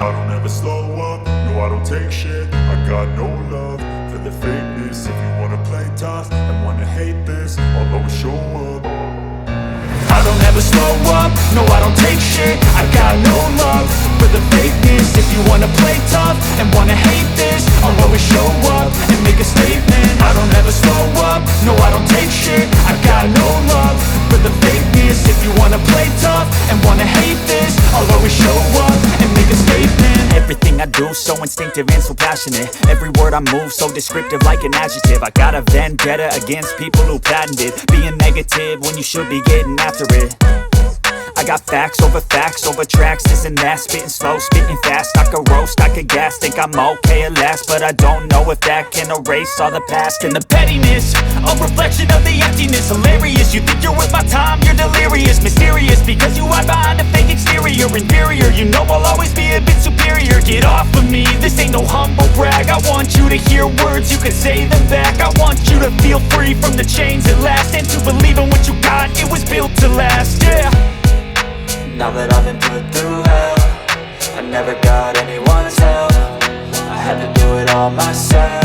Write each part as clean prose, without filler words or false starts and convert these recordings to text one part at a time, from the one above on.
I don't ever slow up, no I don't take shit. I got no love for the fakeness. If you wanna play tough and wanna hate this, I'll always show up. I don't ever slow up, no I don't take shit. I got no love for the fakeness. If you wanna play tough and wanna hate this, I'll always show up and make a statement. I don't ever slow up, no I don't take shit. I got no love for the fakeness. If you wanna play tough and wanna hate this, I'll always show up and make a statement. Everything I do so instinctive and so passionate. Every word I move so descriptive like an adjective. I got a vendetta against people who patented being negative when you should be getting after it. I got facts over tracks, this and that. Spitting slow, spitting fast, I could roast, I could gas. Think I'm okay at last, but I don't know if that can erase all the past. And the pettiness, a reflection of the emptiness. Hilarious, you think you're with my time, you're delirious. Mysterious, because you hide behind a fake exterior. Inferior, you know I'll always be a bit superior. Get off of me, this ain't no humble brag. I want you to hear words, you can say them back. I want you to feel free from the chains at last, and to believe in what you got, it was built to last, yeah. Now that I've been put through hell, I never got anyone's help. I had to do it all myself.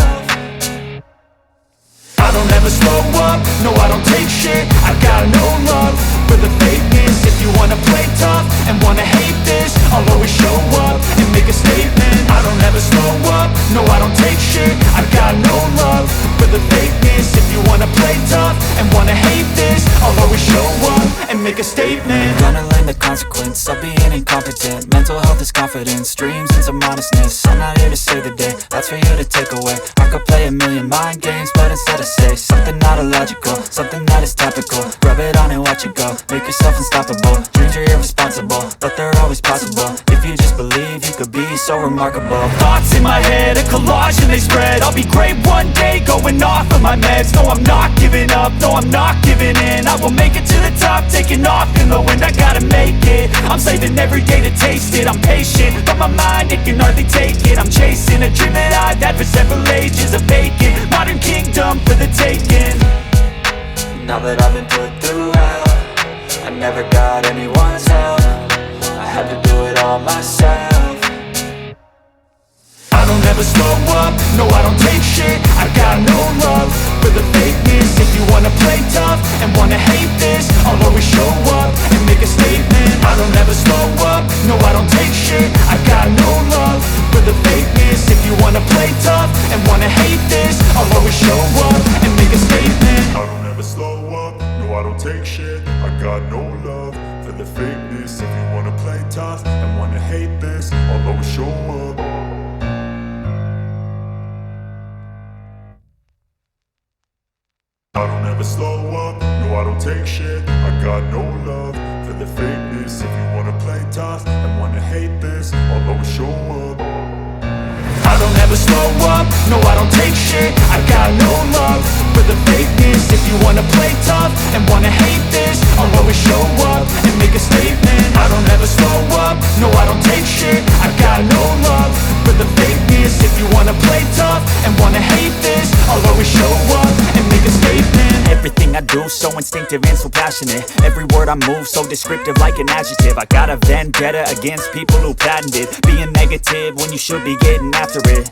I don't ever slow up, no I don't take shit. I got no love for the fakeness. If you wanna play tough and wanna hate this, I'll always show up and make a statement. I don't ever slow up, no I don't take shit. I got no love for the fakeness. If you wanna play tough and wanna hate this, I'll always show up and make a statement. Gonna learn the consequence of being incompetent. Mental health is confidence, dreams and some honestness. I'm not here to save the day, that's for you to take away. I could play a million mind games, but instead I say something not illogical, something that is topical. Rub it on and watch it go, make yourself unstoppable. Dreams are irresponsible, but they're always possible. If you just believe, you could be so remarkable. Thoughts in my head, a collage and they spread. I'll be great one day, going off of my meds. No, I'm not giving up, no, I'm not giving in. I will make it to the top, taking off in the wind. I gotta make it, I'm saving every day to taste it. I'm patient, but my mind, it can hardly take it. I'm chasing a dream that I've had for several ages. A vacant, modern kingdom for the taking. Now that I've been put through hell, I never got anyone's help. I had to do it all myself. I don't ever slow up, no I don't take shit. I got no love for the fakeness. If you wanna play tough and wanna hate this, I'll always show up and make a statement. I don't ever slow up, no I don't take shit. I got no love for the fakeness. If you wanna play tough and wanna hate this, I'll always show up and make a statement. I don't ever slow up, no I don't take shit. I got no love for the fakeness. If you wanna play tough and wanna hate this, I'll always show up. I don't ever slow up, no I don't take shit. I got no love for the fakeness. If you wanna play tough and wanna hate this, I'll always show up. I don't ever slow up, no I don't take shit. I got no love for the fakeness. If you wanna play tough and wanna hate this, I'll always show up and make a statement. I don't ever slow up, no I don't take shit. I got no love for the fakeness. If you wanna play tough and wanna hate this, I'll always show up and make a statement. Everything I do so instinctive and so passionate. Every word I move so descriptive like an adjective. I got a vendetta against people who patented being negative when you should be getting after it.